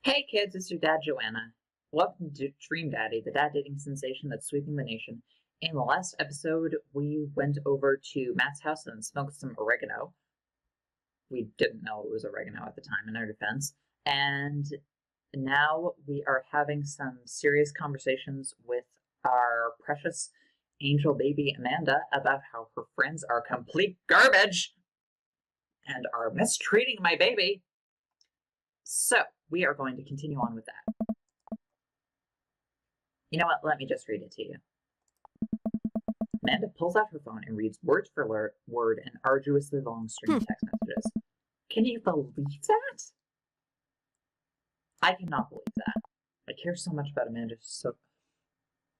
Hey kids, it's your dad, Joanna. Welcome to Dream Daddy, the dad dating sensation that's sweeping the nation. In the last episode, we went over to Matt's house and smoked some oregano. We didn't know it was oregano at the time, in our defense. And now we are having some serious conversations with our precious angel baby Amanda about how her friends are complete garbage and are mistreating my baby. So we are going to continue on with that. You know what? Let me just read it to you. Amanda pulls out her phone and reads word for word an arduously long string of text messages. Can you believe that? I cannot believe that. I care so much about Amanda's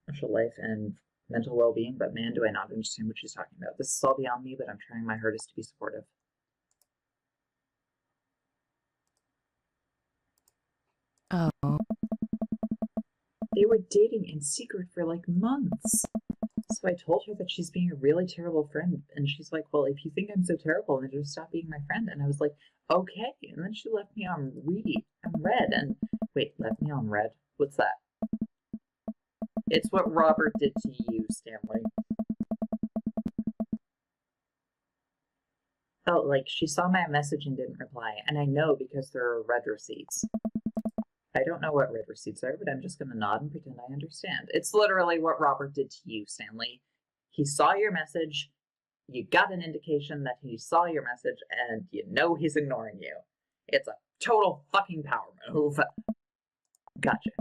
social life and mental well-being, but man, do I not understand what she's talking about. This is all beyond me, but I'm trying my hardest to be supportive. Oh. They were dating in secret for like months. So I told her that she's being a really terrible friend, and she's like, well, if you think I'm so terrible, then just stop being my friend. And I was like, okay. And then she left me on red, and wait, left me on red? What's that? It's what Robert did to you, Stanley. Oh, like she saw my message and didn't reply, and I know because there are red receipts. I don't know what red receipts are, but I'm just going to nod and pretend I understand. It's literally what Robert did to you, Stanley. He saw your message, you got an indication that he saw your message, and you know he's ignoring you. It's a total fucking power move. Gotcha.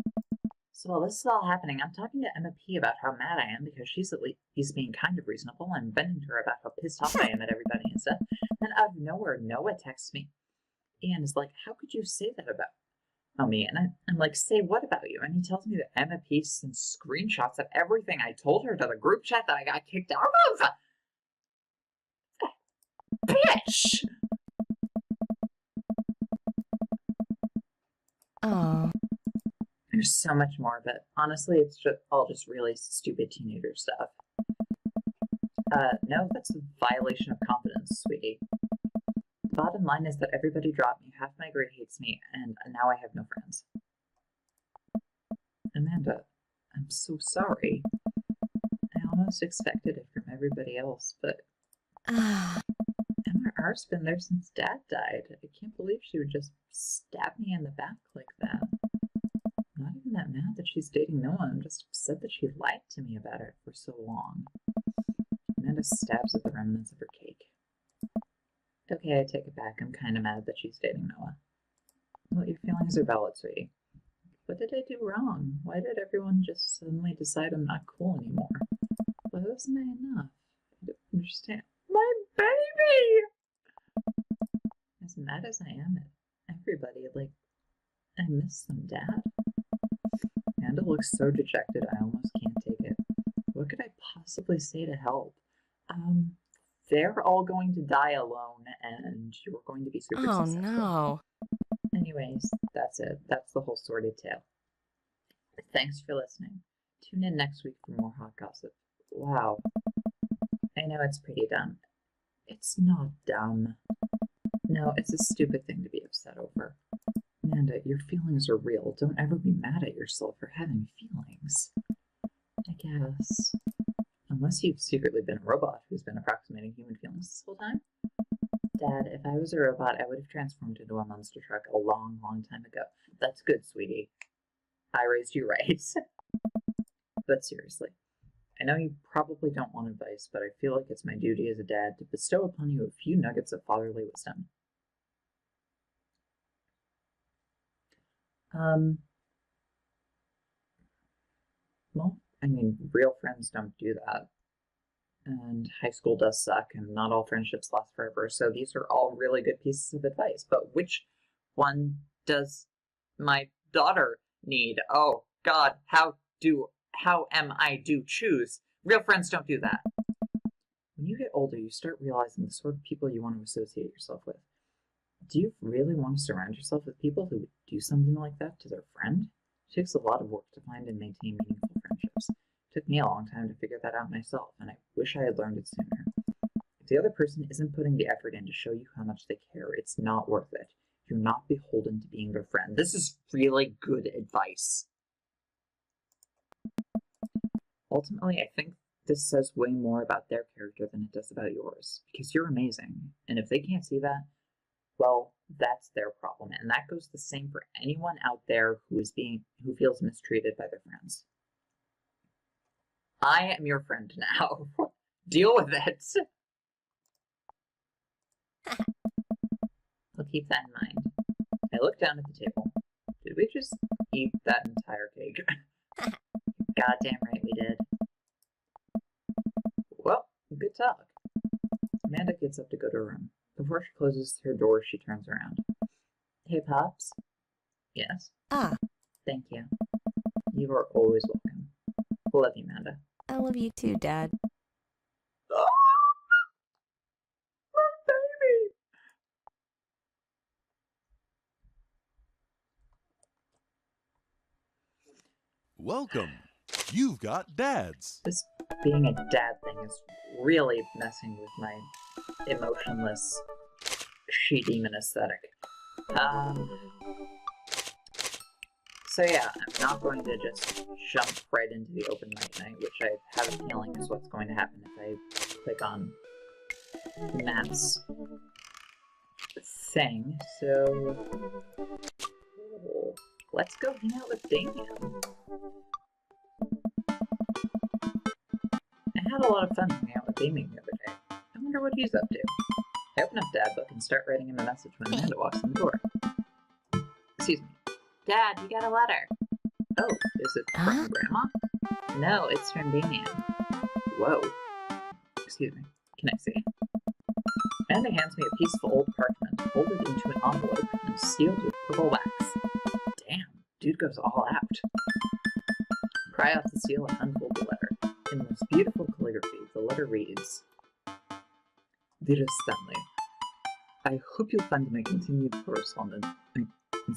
So while this is all happening, I'm talking to Emma P about how mad I am because she's at least being kind of reasonable. I'm venting to her about how pissed off I am at everybody and stuff. Then out of nowhere, Noah texts me. Ian is like, how could you say that about me? And I'm like, say what about you? And he tells me that Emma P sent screenshots of everything I told her to the group chat that I got kicked out of. Bitch! Oh. There's so much more, but honestly, it's all just really stupid teenager stuff. No, that's a violation of confidence, sweetie. The bottom line is that everybody dropped me, half my grade hates me, and now I have no friends. Amanda, I'm so sorry. I almost expected it from everybody else, but Emma R's been there since Dad died. I can't believe she would just stab me in the back like that. I'm not even that mad that she's dating Noah. I'm just upset that she lied to me about it for so long. Amanda stabs at the remnants of her cake. Okay, I take it back. I'm kind of mad that she's dating Noah. Well, your feelings are valid, sweetie. What did I do wrong? Why did everyone just suddenly decide I'm not cool anymore? Why wasn't I enough? I don't understand. My baby! As mad as I am at everybody, like, I miss them, Dad. Amanda looks so dejected, I almost can't take it. What could I possibly say to help? They're all going to die alone, and you're going to be super successful. No. Anyways, that's it. That's the whole sordid tale. Thanks for listening. Tune in next week for more hot gossip. Wow. I know it's pretty dumb. It's not dumb. No, it's a stupid thing to be upset over. Amanda, your feelings are real. Don't ever be mad at yourself for having feelings. I guess. Unless you've secretly been a robot who's been approximating human feelings this whole time. Dad, if I was a robot, I would have transformed into a monster truck a long, long time ago. That's good, sweetie. I raised you right. But seriously, I know you probably don't want advice, but I feel like it's my duty as a dad to bestow upon you a few nuggets of fatherly wisdom. Well, I mean, real friends don't do that. And high school does suck, and not all friendships last forever. So these are all really good pieces of advice. But which one does my daughter need? Oh, God, how am I to choose? Real friends don't do that. When you get older, you start realizing the sort of people you want to associate yourself with. Do you really want to surround yourself with people who would do something like that to their friend? It takes a lot of work to find and maintain meaningful friendships. It took me a long time to figure that out myself, and I wish I had learned it sooner. If the other person isn't putting the effort in to show you how much they care, it's not worth it. you're not beholden to being their friend. This is really good advice. Ultimately, I think this says way more about their character than it does about yours, because you're amazing. And if they can't see that, well, that's their problem. And that goes the same for anyone out there who feels mistreated by their friends. I am your friend now. Deal with it. I'll keep that in mind. I look down at the table. Did we just eat that entire cake? Goddamn right we did. Well, good talk. Amanda gets up to go to her room. Before she closes her door, she turns around. Hey, Pops? Yes? Ah. Thank you. You are always welcome. Love you, Amanda. I love you too, Dad. Oh, my baby! Welcome. You've got dads. This being a dad thing is really messing with my emotionless she-demon aesthetic. So yeah, I'm not going to just jump right into the open mic night, which I have a feeling is what's going to happen if I click on Matt's thing. So let's go hang out with Damien. I had a lot of fun hanging out with Damien the other day. I wonder what he's up to. I open up Dad Book and start writing him a message when Amanda walks in the door. Excuse me. Dad, you got a letter. Oh, is it from Grandma? No, it's from Damien. Whoa. Excuse me. Can I see? Amanda hands me a piece of old parchment, folded into an envelope and sealed with purple wax. Damn, dude goes all out. Pry off the seal and unfold the letter. In the most beautiful calligraphy, the letter reads, Dearest Stanley, I hope you'll find my continued correspondence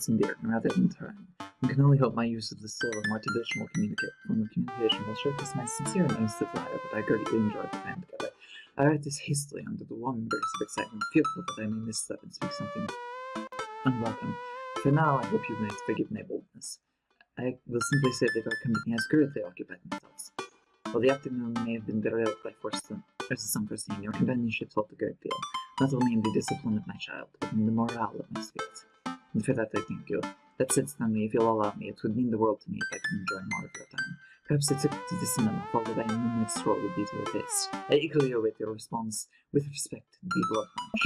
endearing rather than trying. I can only hope my use of this sort of more traditional form of communication will showcase my sincere and earnest desire that I greatly enjoy the time together. I write this hastily under the warm embrace of excitement, fearful that I may misstep and speak something unwelcome. For now, I hope you may forgive my boldness. I will simply say that our company has greatly occupied my thoughts. While the afternoon may have been derailed by some foreseen, your companionship helped a great deal, not only in the discipline of my child, but in the morale of my spirit. And for that I thank you. That said, Stanley, if you'll allow me, it would mean the world to me if I could enjoy more of your time. Perhaps a trip to the cinema, followed by a moonlight stroll would be to your taste. I eagerly await your response with respect to the Blood Punch.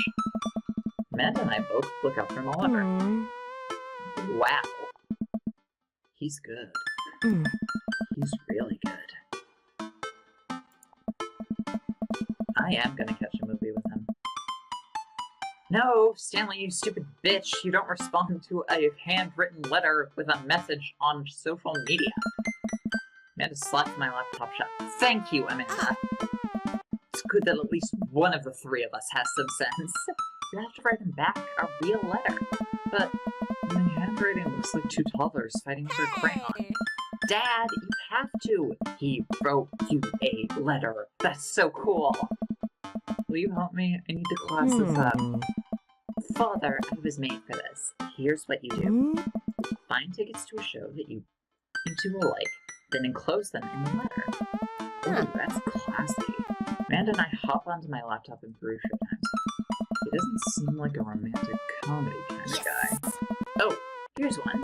Amanda and I both look up from Oliver. Wow. He's good. He's really good. I am gonna catch a movie with him. No, Stanley, you stupid bitch. You don't respond to a handwritten letter with a message on social media. Amanda slapped my laptop shut. Thank you, Amanda. It's good that at least one of the three of us has some sense. You have to write him back a real letter. But my handwriting looks like two toddlers fighting with their crayon. Dad, you have to. He wrote you a letter. That's so cool. Will you help me? I need to class this up. Father, I was made for this. Here's what you do. Find tickets to a show that you two will like, then enclose them in the letter. Ooh, that's classy. Amanda and I hop onto my laptop and peruse Showtimes. He doesn't seem like a romantic comedy kind of guy. Oh, here's one.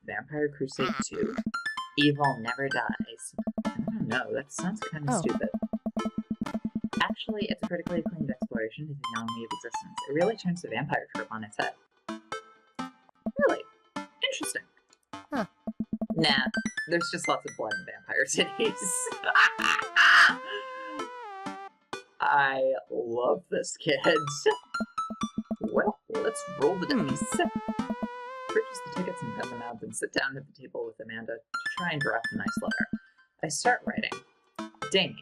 Vampire Crusade 2. Evil Never Dies. I don't know, that sounds kind of stupid. Actually, it's a critically acclaimed exploration of the anomaly of existence. It really turns the vampire trope on its head. Really? Interesting. Huh. Nah, there's just lots of blood in vampire cities. I love this kid. Well, let's roll the dice. Purchase the tickets and gun them out, then sit down at the table with Amanda to try and draft a nice letter. I start writing. Damien.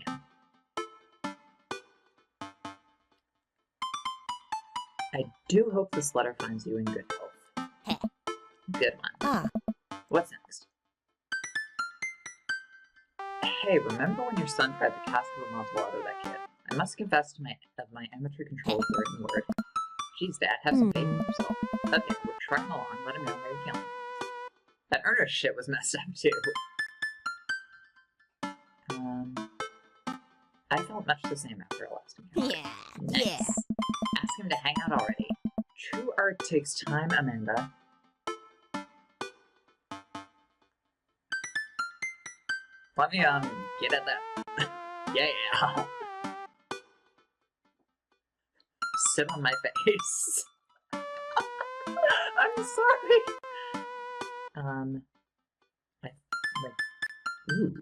I do hope this letter finds you in good health. Good one. What's next? Hey, remember when your son tried to cast a Amontillado that kid? I must confess to my amateur control of the written word. Jeez, Dad, have some faith in yourself. Okay, we're trot him along, let him know how you're feeling. That Ernest shit was messed up too. I felt much the same after our last encounter. Yeah. Nice. Yeah. Ask him to hang out already. True art takes time, Amanda. Let me, get at that. Yeah. Sit on my face. I'm sorry. Ooh.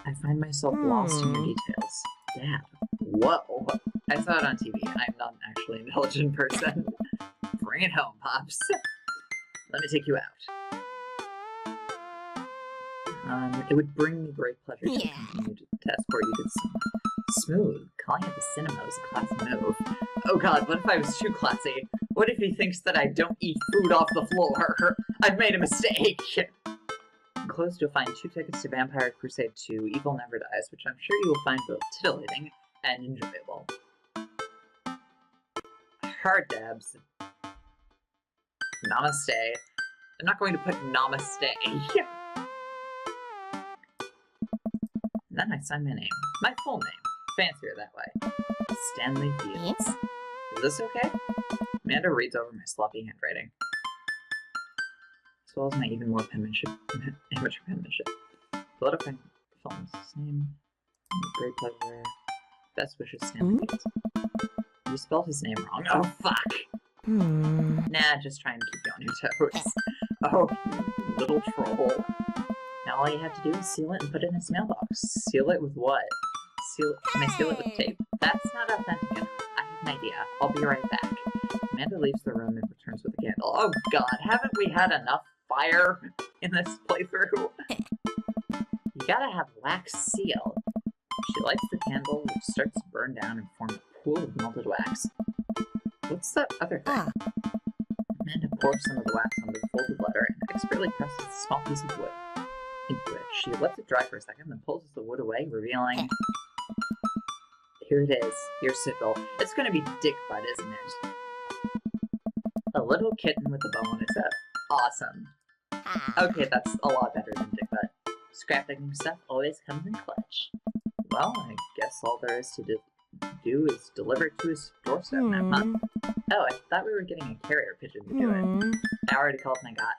I find myself lost in your details. Dad. Whoa. I saw it on TV. I'm not actually an intelligent person. Bring it home, Pops. Let me take you out. It would bring me great pleasure to continue to escort you to some smooth. Calling it the cinema was a classy move. Oh god, what if I was too classy? What if he thinks that I don't eat food off the floor? I've made a mistake! Enclosed you'll find 2 tickets to Vampire Crusade 2, Evil Never Dies, which I'm sure you will find both titillating and enjoyable. Hard dabs. Namaste. I'm not going to put namaste. And then I sign my name. My full name. Fancier that way. Stanley Fields. Yes? Is this okay? Amanda reads over my sloppy handwriting. As well as my even more penmanship. Amateur penmanship. Solidifying films. Name. Great pleasure. Best wishes, Stanley Fields. You spelled his name wrong. Oh, fuck! Nah, just trying to keep you on your toes. Oh, you little troll. Now all you have to do is seal it and put it in its mailbox. Seal it with what? Can I seal it with tape? That's not authentic enough. I have an idea. I'll be right back. Amanda leaves the room and returns with a candle. Oh god, haven't we had enough fire in this playthrough? You gotta have wax seal. She lights the candle, which starts to burn down and form a pool of melted wax. What's that other thing? Amanda pours some of the wax onto the folded letter and expertly presses a small piece of wood into it. She lets it dry for a second, then pulls the wood away, revealing... Here it is. Your sickle. It's gonna be dick butt, isn't it? A little kitten with a bow on its head. Awesome. Okay, that's a lot better than dick butt. Scrapbooking stuff always comes in clutch. Well, I guess all there is to do is deliver it to his doorstep now, huh? Oh, I thought we were getting a carrier pigeon to do it. I already called my guy.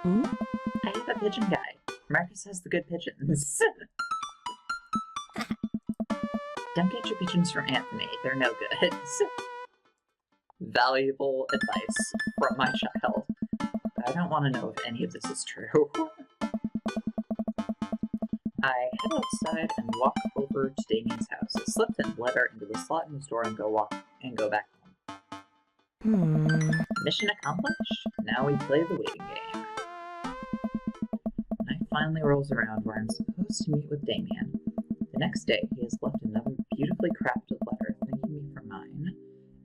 I have a pigeon guy. Marcus has the good pigeons. Don't get your pigeons from Anthony. They're no good. Valuable advice from my child. But I don't want to know if any of this is true. I head outside and walk over to Damien's house. I slip the letter into the slot in his door and go back home. Mission accomplished? Now we play the waiting game. Night finally rolls around where I'm supposed to meet with Damien. The next day, he has left another beautifully crafted letter thanking me for mine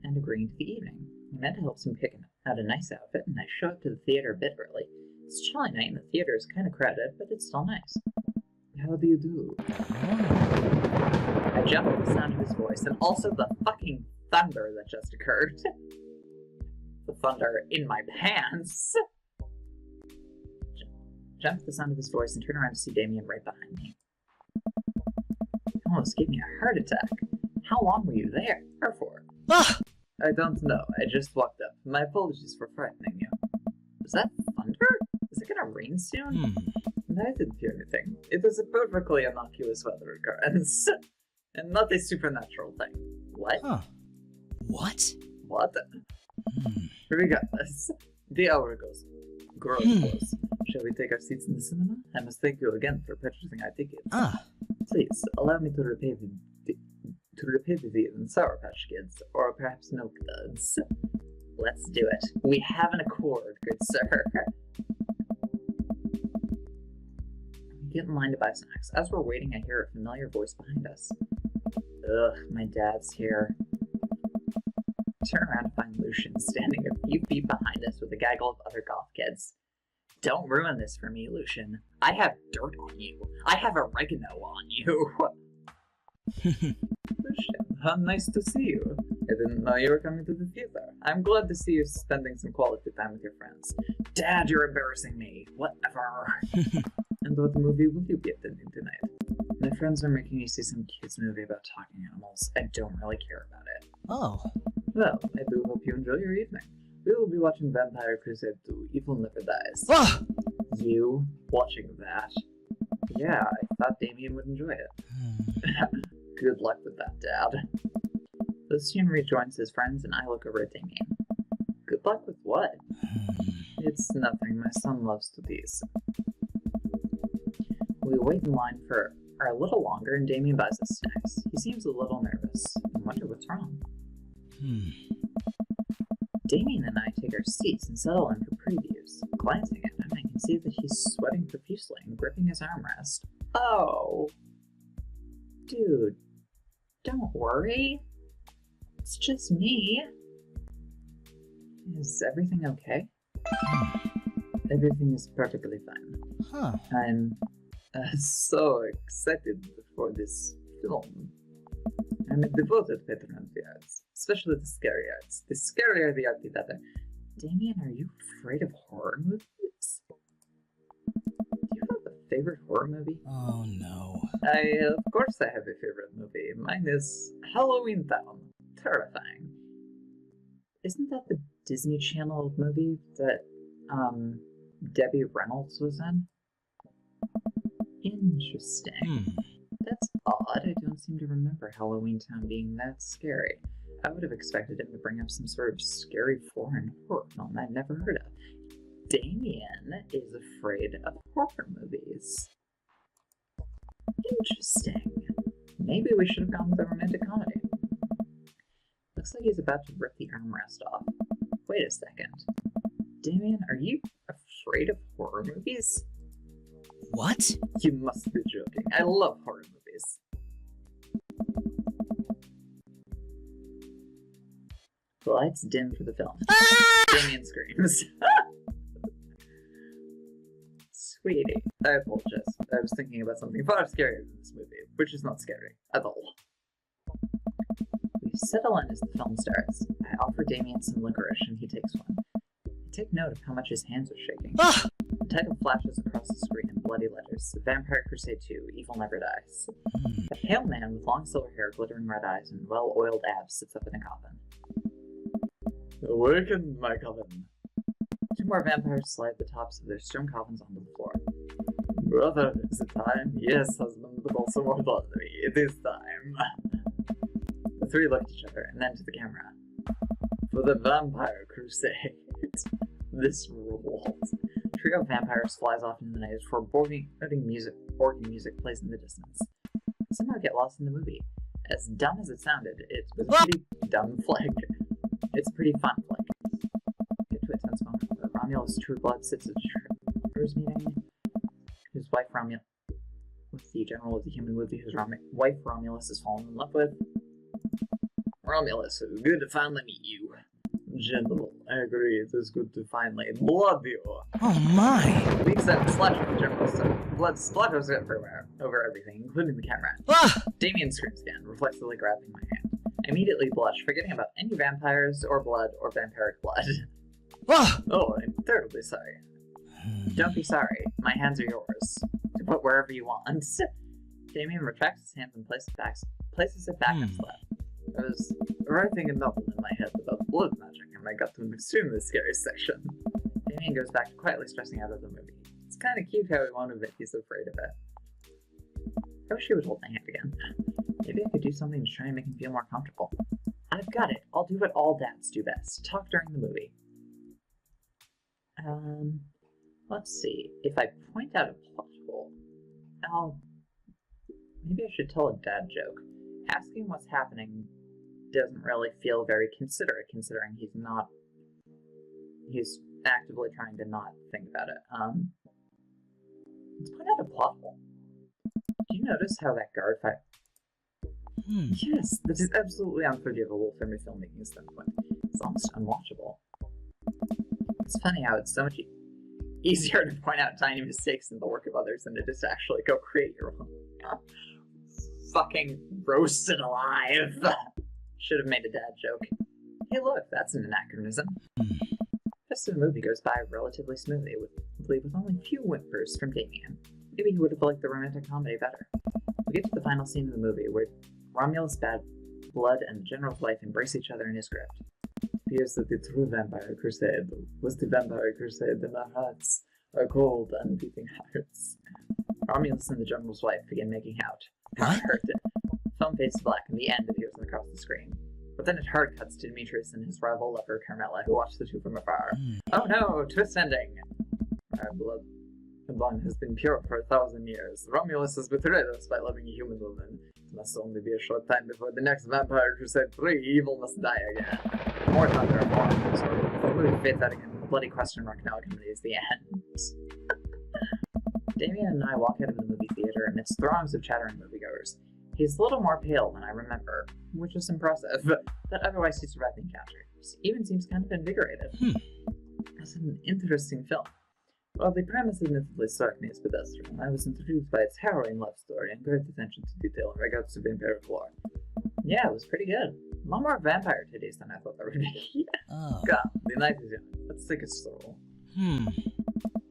and agreeing to the evening. Amanda helps him pick out a nice outfit, and I show up to the theater a bit early. It's a chilly night, and the theater is kind of crowded, but it's still nice. How do you do? I jump at the sound of his voice, and also the fucking thunder that just occurred. The thunder in my pants. Jump at the sound of his voice and turn around to see Damien right behind me. He almost gave me a heart attack. How long were you there for? I don't know. I just walked up. My apologies for frightening you. Was that thunder? Is it gonna rain soon? I didn't hear anything. It was a perfectly innocuous weather occurrence. And not a supernatural thing. What? What? What? Regardless, the hour grows close. Shall we take our seats in the cinema? I must thank you again for purchasing our tickets. Please, allow me to repay the in Sour Patch Kids, or perhaps Milk Duds. Let's do it. We have an accord, good sir. We get in line to buy snacks. As we're waiting, I hear a familiar voice behind us. Ugh, my dad's here. Turn around to find Lucien standing a few feet behind us with a gaggle of other goth kids. Don't ruin this for me, Lucien. I have dirt on you. I have oregano on you. Lucien, how nice to see you. I didn't know you were coming to the theater. I'm glad to see you spending some quality time with your friends. Dad, you're embarrassing me. Whatever. And what movie will you be attending tonight? My friends are making me see some kids movie about talking animals. I don't really care about it. Oh. Well, I do hope you enjoy your evening. We will be watching Vampire Crusade 2, Evil Never Dies. Ah! You watching that? Yeah, I thought Damien would enjoy it. Good luck with that, Dad. Lucien rejoins his friends and I look over at Damien. Good luck with what? It's nothing, my son loves to tease. We wait in line for a little longer and Damien buys us snacks. He seems a little nervous. I wonder what's wrong. Damien and I take our seats and settle in for previews. Glancing at him, I can see that he's sweating profusely and gripping his armrest. Oh! Dude, don't worry. It's just me. Is everything okay? Everything is perfectly fine. Huh. I'm so excited for this film. I'm a devoted patron of the arts, especially the scary arts. The scarier the art, the better. Damien, are you afraid of horror movies? Do you have a favorite horror movie? Oh no. Of course I have a favorite movie. Mine is Halloween Town. Terrifying. Isn't that the Disney Channel movie that, Debbie Reynolds was in? Interesting. That's odd. I don't seem to remember Halloween Town being that scary. I would have expected him to bring up some sort of scary foreign horror film I'd never heard of. Damien is afraid of horror movies. Interesting. Maybe we should have gone with a romantic comedy. Looks like he's about to rip the armrest off. Wait a second. Damien, are you afraid of horror movies? What? You must be joking. I love horror movies. The lights dim for the film. Damien screams. Sweetie, I apologize. I was thinking about something far scarier than this movie, which is not scary at all. We settle in as the film starts. I offer Damien some licorice and he takes one. I take note of how much his hands are shaking. Ah! The title flashes across the screen in bloody letters. Vampire Crusade 2, Evil Never Dies. A pale man with long silver hair, glittering red eyes, and well-oiled abs sits up in a coffin. Awaken, my coffin. Two more vampires slide the tops of their stone coffins onto the floor. Brother, is it time? Yes, husband, but also more than me. It is time. The three look at each other, and then to the camera. For the Vampire Crusade. This rules. A trio of vampires flies off into the night before organ music plays in the distance. I somehow get lost in the movie. As dumb as it sounded, it was a pretty dumb flick. It's a pretty fun flick. Get to a tense moment where Romulus True Blood sits at a Shivers meeting. His wife Romulus, with the general of the human movie, whose wife Romulus has fallen in love with. Romulus, it is good to finally meet you. Gentle, I agree, it is good to finally blood you. Oh my! Weeks that slashes the general, so blood splatters everywhere, over everything, including the camera. Ah! Damien screams again, reflexively grabbing my hand. I immediately blush, forgetting about any vampires, or blood, or vampiric blood. Ah! Oh, I'm terribly sorry. Don't be sorry, my hands are yours. To put wherever you want. Damien retracts his hand and places it back in his lap. I was writing a novel in my head about blood magic, and I got to an extremely scary section. Damien goes back to quietly stressing out of the movie. It's kind of cute how he won't admit he's afraid of it. I wish he would hold my hand again. Maybe I could do something to try and make him feel more comfortable. I've got it. I'll do what all dads do best. Talk during the movie. Let's see. If I point out a plot hole, maybe I should tell a dad joke. Asking what's happening doesn't really feel very considerate, considering he's actively trying to not think about it. Let's point out a plot hole. Do you notice how that guard fight? Yes, this is absolutely unforgivable from a filmmaking standpoint. It's almost unwatchable. It's funny how it's so much easier to point out tiny mistakes in the work of others than it is to actually go create your own. Fucking roasted alive. Should have made a dad joke. Hey look, that's an anachronism. Hmm. Just the movie goes by relatively smoothly, with only a few whimpers from Damien. Maybe he would have liked the romantic comedy better. We get to the final scene of the movie, where Romulus, Bad Blood, and the General's wife embrace each other in his grip. Appears that the true vampire crusade was the vampire crusade in our hearts, our cold and beating hearts. Romulus and the General's wife begin making out. What? Film fades to black, and the end appears across the screen. But then it hard cuts to Demetrius and his rival lover, Carmela, who watch the two from afar. Oh no, twist ending! Our blood has been pure for 1,000 years. Romulus has betrayed us by loving a human woman. It must only be a short time before the next Vampire Crusade 3, evil must die again. More thunder and more. So the movie fades out again. The bloody question mark now accompanies the end. Damien and I walk out of the movie theater amidst throngs of chattering moviegoers. He's a little more pale than I remember, which is impressive, but otherwise he survived the encounter. He even seems kind of invigorated. It's an interesting film. While the premise admittedly struck me as pedestrian, I was intrigued by its harrowing love story and great attention to detail in regards to vampiric lore. Yeah, it was pretty good. A lot more vampire titties than I thought there would be. Oh. God, the night is young. Let's take a stroll.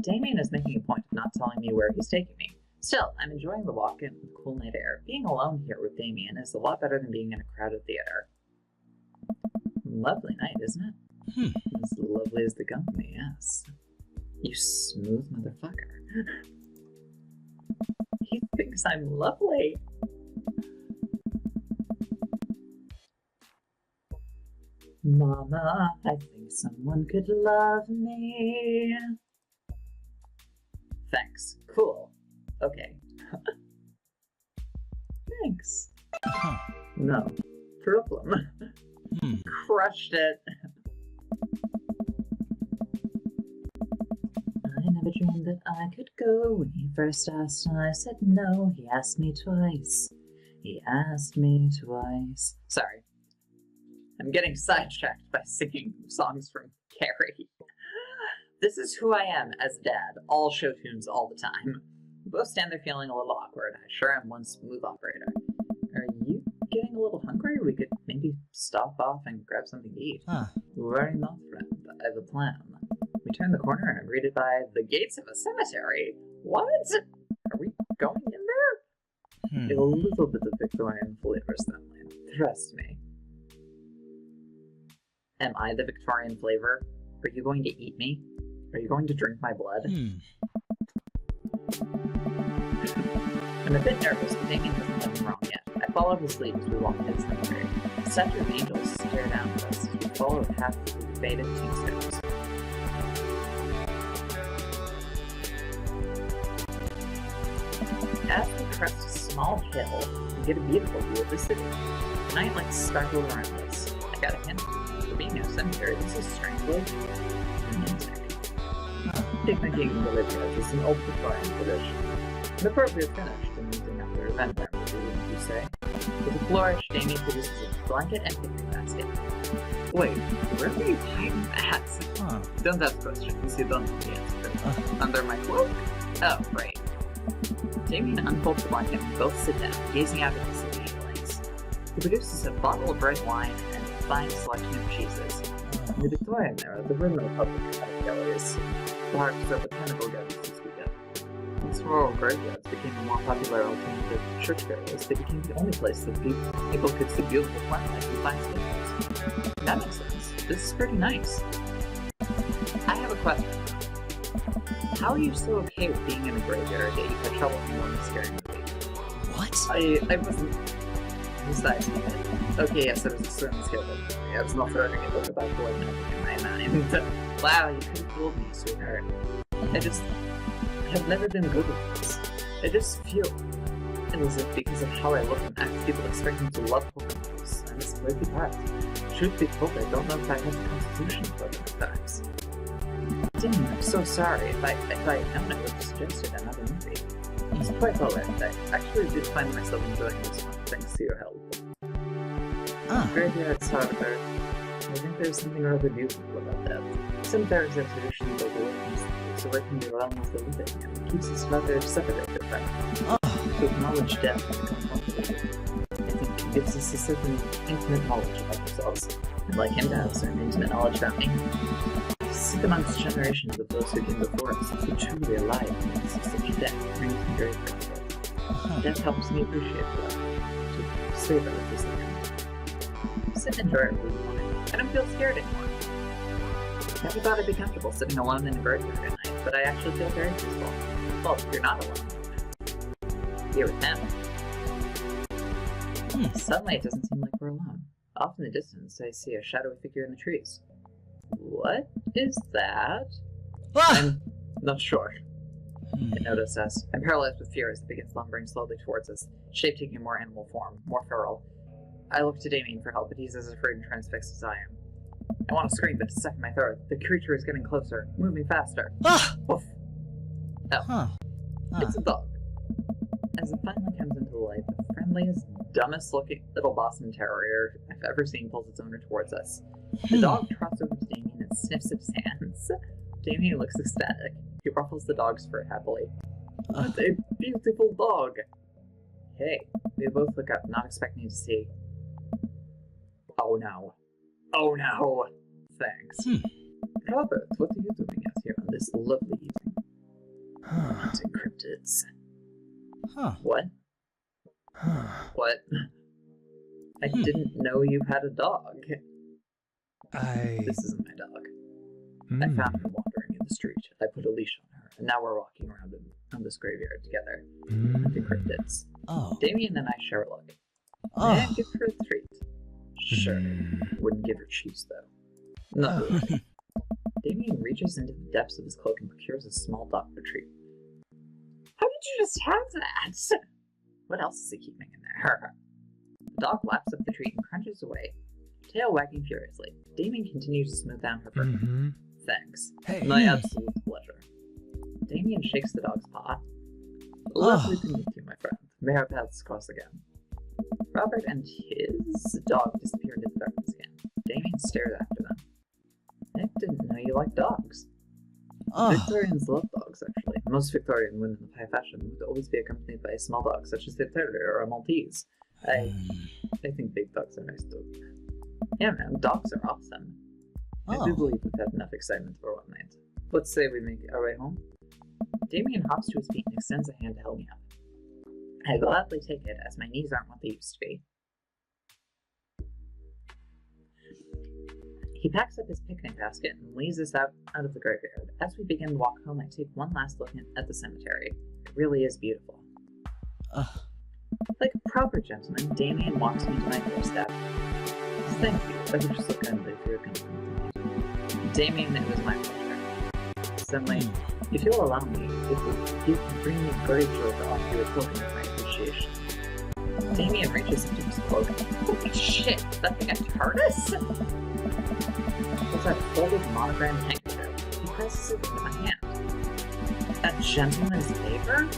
Damien is making a point of not telling me where he's taking me. Still, I'm enjoying the walk in the cool night air. Being alone here with Damien is a lot better than being in a crowded theater. Lovely night, isn't it? As lovely as the company, yes. You smooth motherfucker. He thinks I'm lovely. Mama, I think someone could love me. Thanks. Cool. Okay. Thanks. No. Problem. Crushed it. I never dreamed that I could go. When he first asked and I said no, he asked me twice. Sorry. I'm getting sidetracked by singing songs from Carrie. This is who I am as a dad, all show tunes all the time. We both stand there feeling a little awkward. I sure am one smooth operator. Are you getting a little hungry? We could maybe stop off and grab something to eat. Worry not, friend. I have a plan. We turn the corner and are greeted by the gates of a cemetery. What? Are we going in there? A little bit of Victorian flavors, then. Trust me. Am I the Victorian flavor? Are you going to eat me? Are you going to drink my blood? I'm a bit nervous, but Damien hasn't done me wrong yet. I follow his lead as we walk into the cemetery. The statue of angels stare down at us as we follow the path through the faded tombstones. As we crest a small hill, we get a beautiful view of the city. The night lights sparkle around us. I got a hint. For being in a cemetery, this is strangely romantic. Picnicking in the liveyards is an old Victorian tradition. An appropriate finish to meeting after a vampire movie, wouldn't you say? With a flourish, Damien produces a blanket and picnic basket. Wait, where are you hiding that? Don't ask questions, you don't know the answer. Under my cloak? Oh, right. Damien unfolds the blanket and we both sit down, gazing out at the city lights. He produces a bottle of red wine and a fine selection of cheeses. In the Victorian era, there were no public art galleries. Parks or botanical gardens to speak of. Once rural graveyards became a more popular alternative to church burials, they became the only place that people could see beautiful plant life and find spaces. That makes sense. This is pretty nice. I have a question. How are you so okay with being in a graveyard that you had trouble in a scary movie? What? I wasn't... Besides, okay, yes, there was a certain skill that I was not throwing a book about blood and everything in my mind. Wow, you could have fooled me, sweetheart. I have never been good at this. I just feel as if because of how I look and act, people expect me to love horror movies, and it's completely part. Truth be told, I don't know if I have the constitution for them at times. Damn, I'm so sorry. If I had known, I would have suggested another movie. It's quite alright. I actually did find myself enjoying this one, thanks to your help. Graveyards, however, I think there's something rather beautiful about that. Sometimes there's traditions of the workings, so away from the realm of the living, and it keeps us rather separated from to acknowledge death and become comfortable. I think gives us a certain intimate knowledge about ourselves. I'd like him to have certain intimate knowledge about me. Seek amongst generations of those who came before us as we truly alive in the midst of such death brings me great comfort. Death helps me appreciate life, to savor this life. Sit and enjoy it with wine. I don't feel scared anymore. Never thought I'd be comfortable sitting alone in a graveyard at night, but I actually feel very peaceful. Well, you're not alone. You're with him. Suddenly it doesn't seem like we're alone. Off in the distance, I see a shadowy figure in the trees. What is that? Ah! I'm not sure. I notice as I'm paralyzed with fear as it begins lumbering slowly towards us, shape taking a more animal form, more feral. I look to Damien for help, but he's as afraid and transfixed as I am. I want to scream, but it's stuck in my throat. The creature is getting closer, moving faster. Ah! Woof. Oh, Huh. it's a dog. As it finally comes into the light, the friendliest, dumbest looking little Boston Terrier I've ever seen pulls its owner towards us. The dog trots over to Damien and sniffs at his hands. Damien looks ecstatic. He ruffles the dog's fur happily. What a beautiful dog! Hey, we both look up, not expecting to see. Oh no. Oh no! Thanks. Robert, what are you doing out here on this lovely evening? Hunting cryptids. Huh. What? What? I didn't know you had a dog. This isn't my dog. I found her wandering in the street. I put a leash on her, and now we're walking around in this graveyard together. Hunting cryptids. Oh. Damien and I share a look. May I give her a treat? Sure. Wouldn't give her cheese, though. Not really. Damien reaches into the depths of his cloak and procures a small dog for treat. How did you just have that? What else is he keeping in there? The dog laps up the treat and crunches away, tail wagging furiously. Damien continues to smooth down her fur. Thanks. Hey. My absolute pleasure. Damien shakes the dog's paw. Lovely to meet you, my friend. May our paths cross again. Robert and his dog disappear into the darkness again. Damien stares after them. I didn't know you liked dogs. Victorians love dogs, actually. Most Victorian women of high fashion would always be accompanied by a small dog, such as a terrier or a Maltese. I think big dogs are nice too. Yeah, man, dogs are awesome. I do believe we've had enough excitement for one night. Let's say we make our way home. Damien hops to his feet and extends a hand to help me up. I gladly take it, as my knees aren't what they used to be. He packs up his picnic basket and leads us out of the graveyard. As we begin to walk home, I take one last look at the cemetery. It really is beautiful. Like a proper gentleman, Damien walks me to my doorstep. Thank you, that was so kindly for your company. Damien, it was my pleasure. Suddenly, if you'll allow me, you can bring me great joy to offer you a token of my appreciation. Damien reaches into his cloak. Holy shit, that thing a TARDIS? What's that folded monogram handkerchief? He presses it into my hand. A gentleman's favor?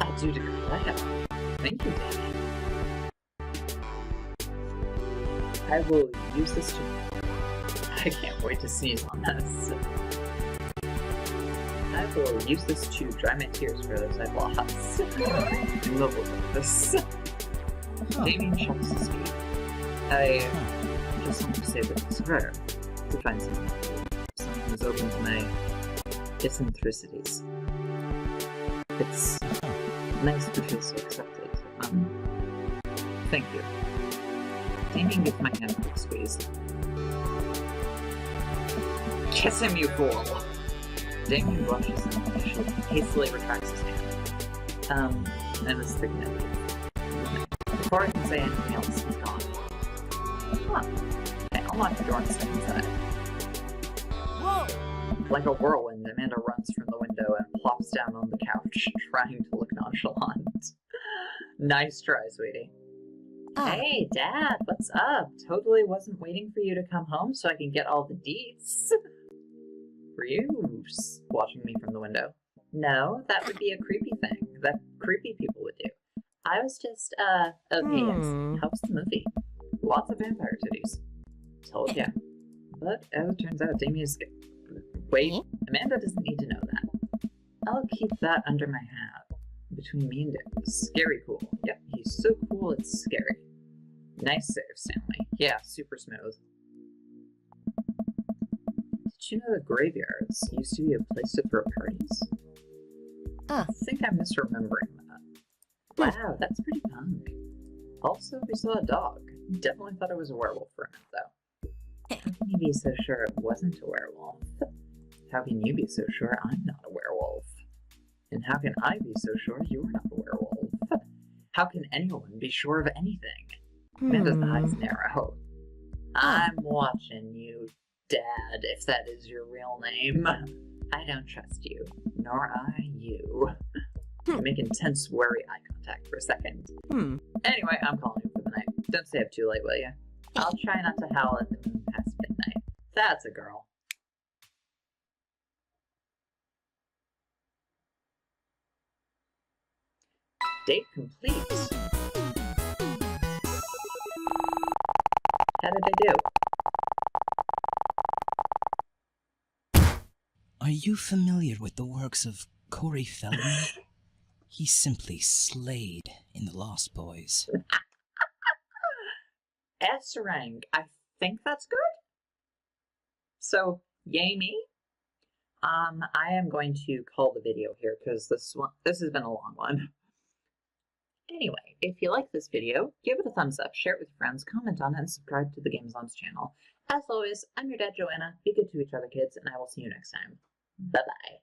I do declare. Thank you, Damien. I will use this to... I can't wait to sneeze on this. I will use this to dry my tears for those I've lost. In love with this. Damien shuts his feet. I just want to say that it's rare to find someone who's open to my eccentricities. It's nice to feel so accepted. Thank you. Damien gives my hand a quick squeeze. Kiss him, you fool! Damien blushes and hastily retracts his hand. I was thinking of you. Before I can say anything else, he's gone. Huh. Okay, I'll lock the door and step inside. Whoa! Like a whirlwind, Amanda runs from the window and plops down on the couch, trying to look nonchalant. Nice try, sweetie. Hey, Dad, what's up? Totally wasn't waiting for you to come home so I can get all the deets. Were you watching me from the window? No, that would be a creepy thing that creepy people would do. I was just, okay, yes, helps the movie. Lots of vampire titties. Told ya. But as it turns out, Damien's... Wait, Amanda doesn't need to know that. I'll keep that under my hat. Between me and Dave. Scary cool. Yep, he's He's so cool, it's scary. Nice save, Stanley. Yeah, super smooth. Did you know the graveyards used to be a place to throw parties? Ah. I think I'm misremembering that. Wow, that's pretty punk. Also, we saw a dog. Definitely thought it was a werewolf for a minute, though. How can you be so sure it wasn't a werewolf? How can you be so sure I'm not a werewolf? And how can I be so sure you're not a werewolf? How can anyone be sure of anything? Amanda's eyes narrow. I'm watching you, Dad, if that is your real name. I don't trust you, nor I you. I make intense worry eye contact for a second. Anyway, I'm calling you for the night. Don't stay up too late, will you? I'll try not to howl at the moon past midnight. That's a girl. Date complete. How did I do? Are you familiar with the works of Corey Feldman? He simply slayed in The Lost Boys. S-rank. I think that's good. So, yay me. I am going to call the video here because this has been a long one. Anyway, if you like this video, give it a thumbs up, share it with your friends, comment on it, and subscribe to the Gameazons channel. As always, I'm your dad, Joanna. Be good to each other, kids, and I will see you next time. Bye-bye.